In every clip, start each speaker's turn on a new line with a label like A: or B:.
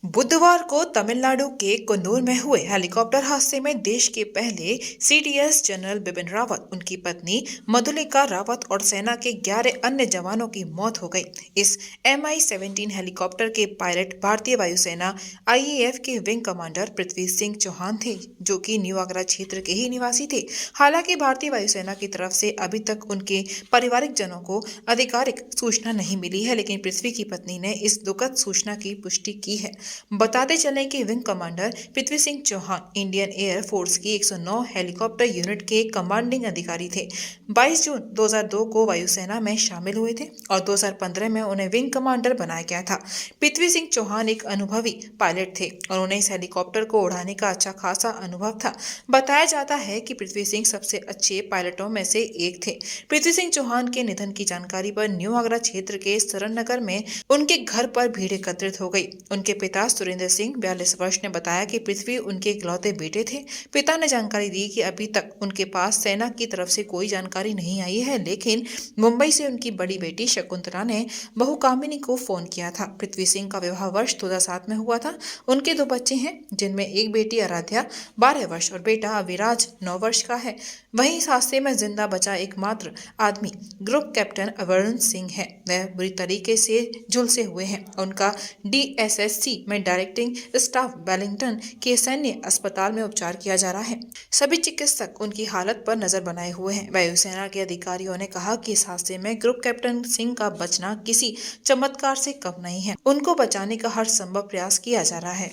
A: बुधवार को तमिलनाडु के कुन्नूर में हुए हेलीकॉप्टर हादसे में देश के पहले सीडीएस जनरल बिपिन रावत, उनकी पत्नी मधुलिका रावत और सेना के 11 अन्य जवानों की मौत हो गई। इस MI-17 हेलीकॉप्टर के पायलट भारतीय वायुसेना IAF के विंग कमांडर पृथ्वी सिंह चौहान थे, जो कि न्यू आगरा क्षेत्र के ही निवासी थे। हालांकि भारतीय वायुसेना की तरफ से अभी तक उनके पारिवारिक जनों को आधिकारिक सूचना नहीं मिली है, लेकिन पृथ्वी की पत्नी ने इस दुखद सूचना की पुष्टि की है। बताते चलें कि wing commander Prithvi Singh Chauhan Indian Air Force की 109 हेलीकॉप्टर यूनिट के कमांडिंग अधिकारी थे। 22 जून 2002 को वायुसेना में शामिल हुए थे और 2015 में उन्हें विंग कमांडर बनाया गया था। पृथ्वी सिंह चौहान एक अनुभवी पायलट थे और उन्हें इस हेलीकॉप्टर को उड़ाने का अच्छा खासा अनुभव था। बताया जाता है कि पृथ्वी सिंह सबसे अच्छे पायलटों में से एक थे। पृथ्वी सिंह चौहान के निधन की जानकारी पर न्यू आगरा क्षेत्र के सरन नगर में उनके घर पर भीड़ एकत्रित हो गई। उनके पिता सुरेंद्र सिंह 42 वर्ष ने बताया कि पृथ्वी उनके इकलौते बेटे थे। पिता ने जानकारी दी कि अभी तक उनके पास सेना की तरफ से कोई जानकारी नहीं आई है, लेकिन मुंबई से उनकी बड़ी बेटी शकुंतला ने बहू कामिनी को फोन किया था। पृथ्वी सिंह का विवाह वर्ष 2007 में हुआ था। उनके 2 बच्चे हैं, जिनमें एक बेटी आराध्या 12 वर्ष और बेटा अविराज 9 वर्ष का है। वहीं इस हादसे में जिंदा बचा एकमात्र आदमी ग्रुप कैप्टन वरुण सिंह है। वह बुरी तरीके से झुलसे हुए हैं। उनका DSSC में डायरेक्टिंग स्टाफ वेलिंगटन के सैन्य अस्पताल में उपचार किया जा रहा है। सभी चिकित्सक उनकी हालत पर नजर बनाए हुए हैं। वायुसेना के अधिकारियों ने कहा कि इस हादसे में ग्रुप कैप्टन सिंह का बचना किसी चमत्कार से कम नहीं है। उनको बचाने का हर संभव प्रयास किया जा रहा है।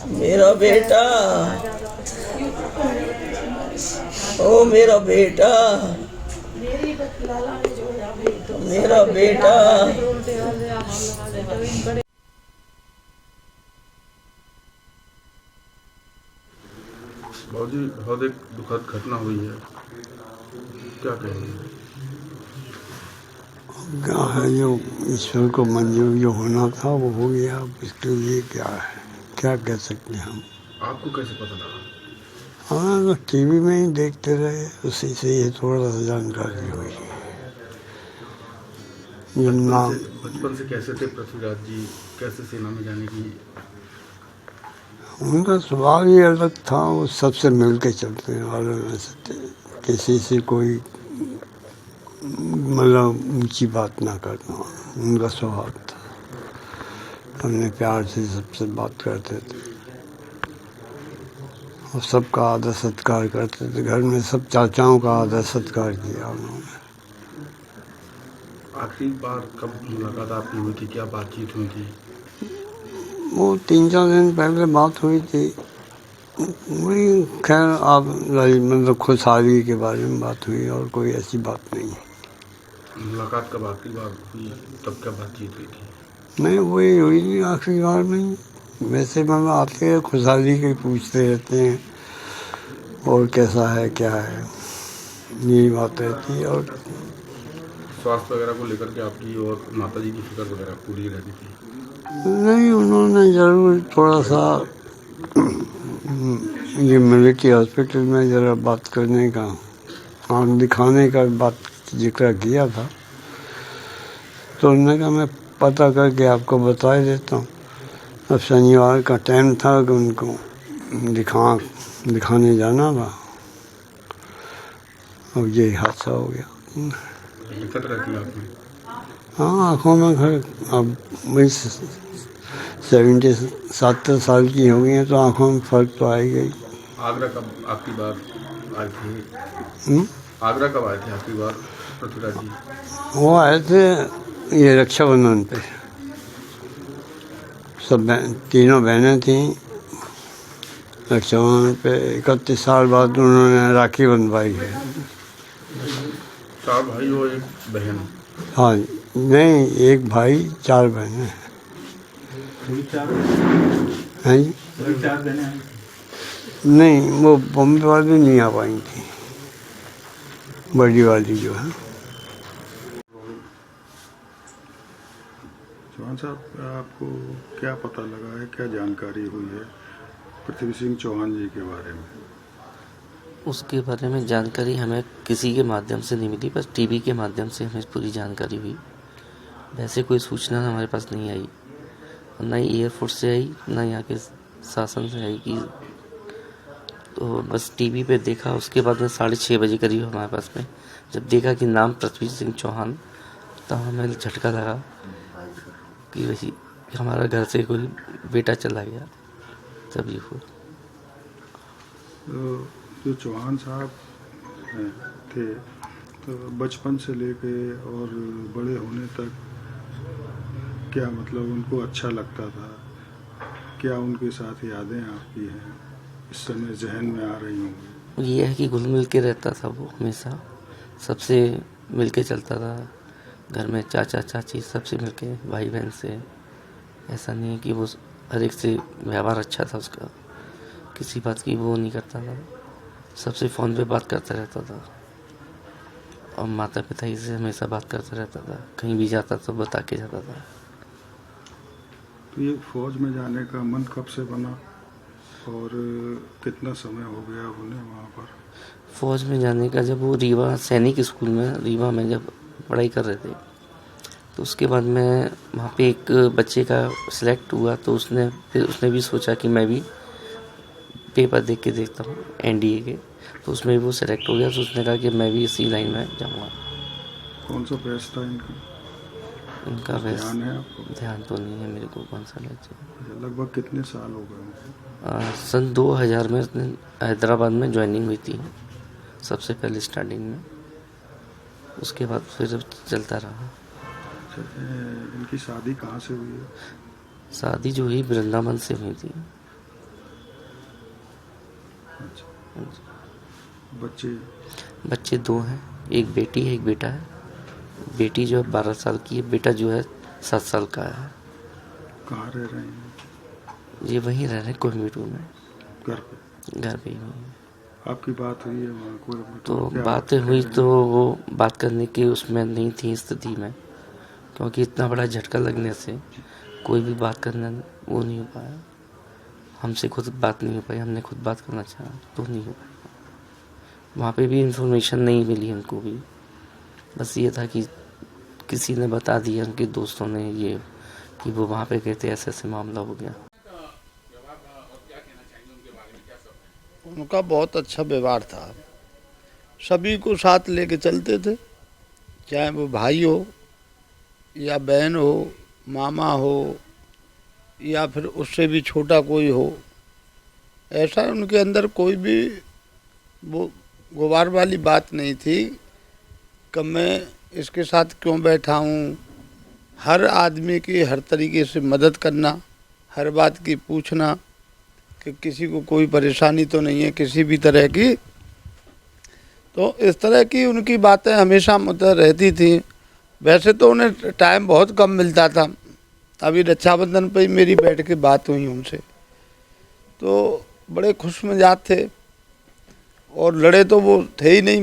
B: मेरा बेटा, ओ मेरा बेटा, मेरा बेटा।
C: बाबूजी, बहुत एक दुखद घटना हुई है, क्या कहेंगे?
D: क्या है, जो ईश्वर को मंजूर जो होना था वो हो गया। अब इसके लिए क्या है, क्या कह सकते हैं हम।
C: आपको कैसे पता लगा?
D: हाँ, तो टीवी में ही देखते रहे, उसी से ये थोड़ा सा जानकारी हुई। जब नाम
C: बचपन से कैसे थे पृथ्वीराज जी, कैसे सेना में जाने की?
D: उनका स्वभाव ही अलग था। वो सबसे मिल के चलते हैं वाले में से थे। किसी से कोई मतलब ऊंची बात ना करना उनका स्वभाव था। अपने प्यार से सबसे बात करते थे और सबका आदर सत्कार करते थे। घर में सब चाचाओं का आदर सत्कार किया उन्होंने।
C: आखिरी बार कब मुलाकात आपकी हुई थी, क्या बातचीत हुई थी?
D: वो 3-4 दिन पहले बात हुई थी। वही खैर आप मतलब खुशहाली के बारे में बात हुई और कोई ऐसी बात नहीं है।
C: मुलाकात कब आखिरी बार हुई, तब क्या बातचीत हुई थी?
D: नहीं, वही हुई थी आखिरी बार में। वैसे मतलब आते हैं खुशहाली के पूछते रहते हैं और कैसा है क्या है, यही बात रहती है। और
C: स्वास्थ्य वगैरह को लेकर के आपकी और माता जी की फिक्र वगैरह पूरी रहती थी?
D: नहीं, उन्होंने ज़रूर थोड़ा सा ये मिलिट्री हॉस्पिटल में ज़रा बात करने का, आँख दिखाने का बात जिक्र किया था। तो उन्होंने कहा मैं पता करके आपको बता ही देता हूँ। अब शनिवार का टाइम था कि उनको दिखाने जाना था। अब ये हादसा हो गया।
C: दिक्कत रहती है आपने?
D: हाँ, आँखों में घर अब वही 70 साल की हो गई हैं तो आँखों में फर्क तो आएगा ही।
C: आगरा कब आखिरी बार आए थे? आगरा कब आए थे आखिरी बार पृथ्वीराज जी?
D: वो आए थे ये रक्षाबंधन पे। सब तीनों बहनें थीं। रक्षाबंधन पे 31 साल बाद उन्होंने राखी बंधवाई है।
C: 4 भाई और 1 बहन?
D: हाँ, नहीं, 1 भाई 4 बहनें हैं। हैं जी? नहीं, वो बॉम्बे वाली नहीं आ पाई थी, बड़ी वाली जो है।
C: चौहान साहब, आपको क्या पता लगा है, क्या जानकारी हुई है पृथ्वी सिंह चौहान जी के बारे में?
E: उसके बारे में जानकारी हमें किसी के माध्यम से नहीं मिली, बस टीवी के माध्यम से हमें पूरी जानकारी हुई। वैसे कोई सूचना हमारे पास नहीं आई। ना ही एयरफोर्स से आई ना यहाँ के शासन से आई कि तो बस टीवी पे देखा। उसके बाद में 6:30 बजे करीब हमारे पास में जब देखा कि नाम पृथ्वी सिंह चौहान, तब हमें झटका लगा कि वही हमारा घर से कोई बेटा चला गया। तब ये हुआ।
C: तो जो चौहान साहब थे तो बचपन से लेके और बड़े होने तक क्या मतलब उनको अच्छा लगता था, क्या उनके साथ यादें आपकी हैं इस समय जहन में आ रही होंगी?
E: ये है कि घुल मिल के रहता था वो, हमेशा सबसे मिल के चलता था। घर में चाचा चाची सबसे मिल के, भाई बहन से। ऐसा नहीं है कि वो हर एक से व्यवहार अच्छा था उसका, किसी बात की वो नहीं करता था, सबसे फ़ोन पे बात करता रहता था और माता पिता ही से हमेशा बात करता रहता था। कहीं भी जाता तो बता के जाता था।
C: तो ये फौज में जाने का मन कब से बना और कितना समय हो गया उन्हें वहाँ पर?
E: फौज में जाने का जब वो रीवा सैनिक स्कूल में रीवा में जब पढ़ाई कर रहे थे, तो उसके बाद में वहाँ पे एक बच्चे का सिलेक्ट हुआ, तो उसने भी सोचा कि मैं भी पेपर देख के देखता हूँ एनडीए के, तो उसमें भी वो सिलेक्ट हो गया। तो उसने कहा कि मैं भी इसी लाइन में जाऊँगा।
C: कौन सा बैच था इनका?
E: उनका वैसे
C: ध्यान है आपको?
E: ध्यान तो नहीं है मेरे को कौन सा बैच है।
C: लगभग कितने साल हो गए उनको?
E: सन 2000 में उसने हैदराबाद में ज्वाइनिंग हुई थी सबसे पहले स्टार्टिंग में। उसके बाद फिर चलता रहा।
C: अच्छा, इनकी शादी कहाँ से हुई है?
E: शादी जो हुई वृंदावन से हुई थी।
C: अच्छा, बच्चे?
E: बच्चे 2 हैं, एक बेटी है एक बेटा है। बेटी जो है 12 साल की है, बेटा जो है 7 साल का है।
C: कहाँ रह रहे हैं?
E: ये वहीं रह रहे हैं कोयम्बटूर में,
C: घर पे?
E: घर पे ही वहीं।
C: आपकी बात हुई है वहाँ कोई?
E: तो
C: क्या
E: बातें
C: कह
E: हुई
C: रहे हैं?
E: तो वो बात करने की उसमें नहीं थी स्थिति में, क्योंकि इतना बड़ा झटका लगने से कोई भी बात करना वो नहीं हो पाया। हमसे खुद बात नहीं हो पाई, हमने खुद बात करना चाहा तो नहीं हो पाया। वहाँ पे भी इंफॉर्मेशन नहीं मिली उनको भी। बस ये था कि किसी ने बता दिया, उनके दोस्तों ने, ये कि वो वहाँ पे गए थे, ऐसे ऐसे मामला हो गया।
B: उनका बहुत अच्छा व्यवहार था, सभी को साथ लेके चलते थे, चाहे वो भाई हो या बहन हो, मामा हो या फिर उससे भी छोटा कोई हो। ऐसा उनके अंदर कोई भी वो गुबार वाली बात नहीं थी कि मैं इसके साथ क्यों बैठा हूँ। हर आदमी की हर तरीके से मदद करना, हर बात की पूछना कि किसी को कोई परेशानी तो नहीं है किसी भी तरह की। तो इस तरह की उनकी बातें हमेशा मतलब रहती थी। वैसे तो उन्हें टाइम बहुत कम मिलता था। अभी रक्षाबंधन पे ही मेरी बैठ के बात हुई उनसे, तो बड़े खुश मिजाज थे और लड़े तो वो थे ही नहीं।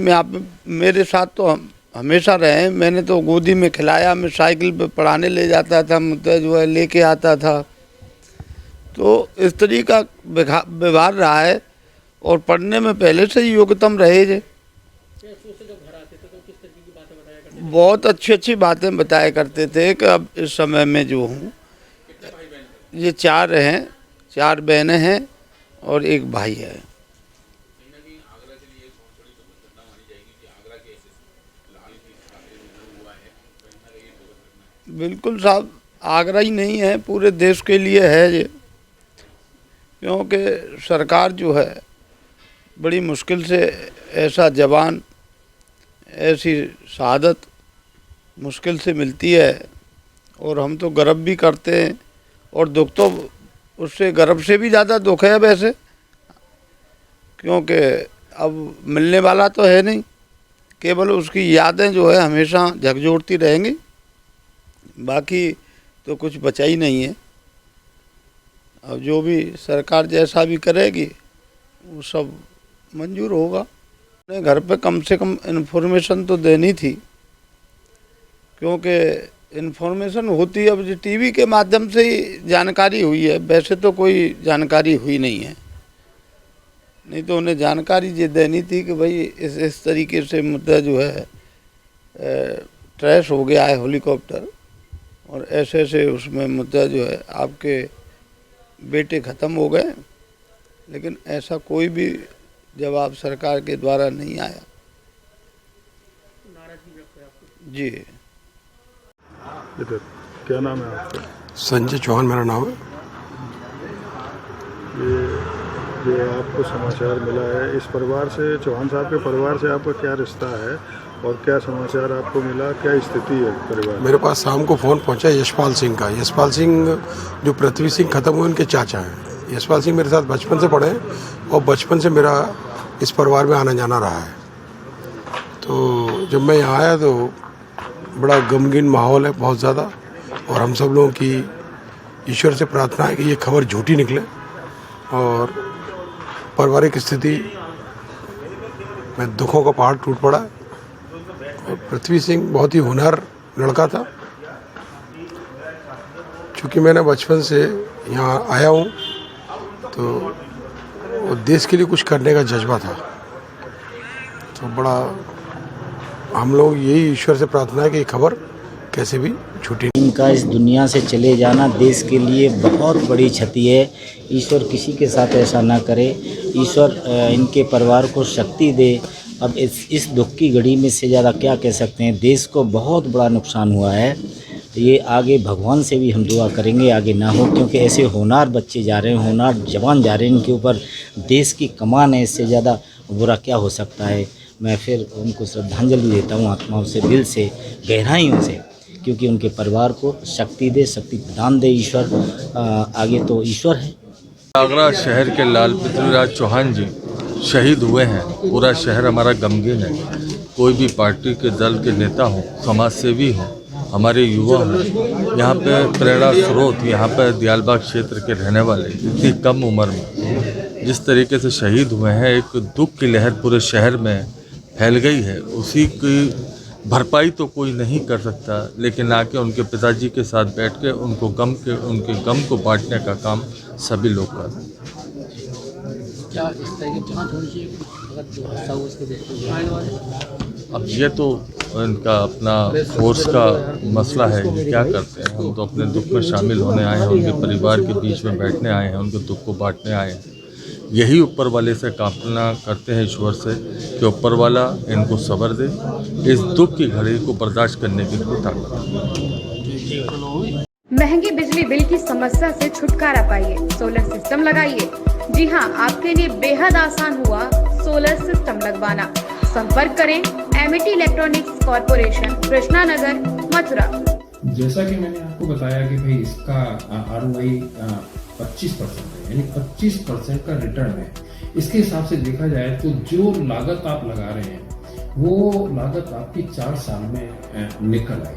B: मेरे साथ तो हमेशा रहे। मैंने तो गोदी में खिलाया, मैं साइकिल पे पढ़ाने ले जाता था, मतलब जो है लेके आता था। तो इस तरीके का व्यवहार रहा है और पढ़ने में पहले से ही योग्यतम रहे जे। बहुत अच्छी अच्छी बातें बताया करते थे कि अब इस समय में जो हूँ, ये 4 हैं, 4 बहनें हैं और एक भाई है। बिल्कुल साहब, आगरा ही नहीं है, पूरे देश के लिए है ये। क्योंकि सरकार जो है बड़ी मुश्किल से ऐसा जवान, ऐसी शहादत मुश्किल से मिलती है और हम तो गर्व भी करते हैं। और दुख तो उससे गर्व से भी ज़्यादा दुख है वैसे, क्योंकि अब मिलने वाला तो है नहीं, केवल उसकी यादें जो है हमेशा झकझोरती रहेंगी। बाकी तो कुछ बचा ही नहीं है। अब जो भी सरकार जैसा भी करेगी वो सब मंजूर होगा। अपने घर पे कम से कम इन्फॉर्मेशन तो देनी थी, क्योंकि इन्फॉर्मेशन होती अब टीवी के माध्यम से ही जानकारी हुई है, वैसे तो कोई जानकारी हुई नहीं है। नहीं तो उन्हें जानकारी ये देनी थी कि भाई इस तरीके से मुद्दा जो है ट्रैश हो गया है हेलीकॉप्टर और ऐसे ऐसे उसमें मुद्दा जो है आपके बेटे ख़त्म हो गए, लेकिन ऐसा कोई भी जवाब सरकार के द्वारा नहीं आया। जी।
C: इधर क्या नाम है आपका?
F: संजय चौहान मेरा नाम है।
C: ये जो आपको समाचार मिला है, इस परिवार से, चौहान साहब के परिवार से आपका क्या रिश्ता है और क्या समाचार आपको मिला, क्या स्थिति है परिवार?
F: मेरे पास शाम को फ़ोन पहुंचा यशपाल सिंह का। यशपाल सिंह जो पृथ्वी सिंह ख़त्म हुए उनके चाचा हैं। यशपाल सिंह मेरे साथ बचपन से पढ़े हैं और बचपन से मेरा इस परिवार में आना जाना रहा है। तो जब मैं यहाँ आया तो बड़ा गमगीन माहौल है बहुत ज़्यादा, और हम सब लोगों की ईश्वर से प्रार्थना है कि ये खबर झूठी निकले और पारिवारिक स्थिति में दुखों का पहाड़ टूट पड़ा। और पृथ्वी सिंह बहुत ही होनहार लड़का था। चूँकि मैंने बचपन से यहाँ आया हूँ तो वो देश के लिए कुछ करने का जज्बा था। तो बड़ा हम लोग यही ईश्वर से प्रार्थना है कि ये खबर कैसे भी छूटी।
G: इनका इस दुनिया से चले जाना देश के लिए बहुत बड़ी क्षति है। ईश्वर किसी के साथ ऐसा ना करे। ईश्वर इनके परिवार को शक्ति दे। अब इस दुख की घड़ी में से ज़्यादा क्या कह सकते हैं। देश को बहुत बड़ा नुकसान हुआ है। ये आगे भगवान से भी हम दुआ करेंगे आगे ना हो, क्योंकि ऐसे होनहार बच्चे जा रहे हैं, होनहार जवान जा रहे हैं, इनके ऊपर देश की कमान है। इससे ज़्यादा बुरा क्या हो सकता है। मैं फिर उनको श्रद्धांजलि देता हूँ आत्माओं से, दिल से, गहराइयों से, क्योंकि उनके परिवार को शक्ति दे, शक्ति प्रदान दे ईश्वर। आगे तो ईश्वर है।
H: आगरा शहर के लाल पृथ्वीराज चौहान जी शहीद हुए हैं। पूरा शहर हमारा गमगीन है। कोई भी पार्टी के दल के नेता हो, समाज सेवी हो, हमारे युवा हैं, यहाँ पे प्रेरणा स्रोत, यहाँ पे दियालबाग क्षेत्र के रहने वाले इतनी कम उम्र में जिस तरीके से शहीद हुए हैं, एक दुख की लहर पूरे शहर में फैल गई है। उसी की भरपाई तो कोई नहीं कर सकता, लेकिन आके उनके पिताजी के साथ बैठ के उनके गम को बांटने का काम सभी लोग कर रहे हैं।
I: क्या इस तरह की जांच होनी चाहिए अगर जो हादसा हुआ उसको देखते हुए?
H: अब ये तो इनका अपना फोर्स का मसला है, ये क्या करते हैं। हम तो अपने दुख में शामिल होने आए हैं, उनके परिवार के बीच में बैठने आए हैं, उनके दुख को बांटने आए हैं। यही ऊपर वाले से कामना करते हैं ईश्वर से कि ऊपर वाला इनको सब्र दे, इस दुख की घड़ी को बर्दाश्त करने की इनको ताकत दे।
J: महंगी बिजली बिल की समस्या से छुटकारा पाइए, सोलर सिस्टम लगाइए। जी हां, आपके लिए बेहद आसान हुआ सोलर सिस्टम लगवाना। संपर्क करें Amity electronics corporation, Krishna Nagar, Mathura.
K: जैसा कि मैंने आपको बताया कि भाई इसका ROI 25% है, यानी 25% का रिटर्न है। इसके हिसाब से देखा जाए तो जो लागत आप लगा रहे हैं वो लागत आपकी 4 साल में निकल आएगी।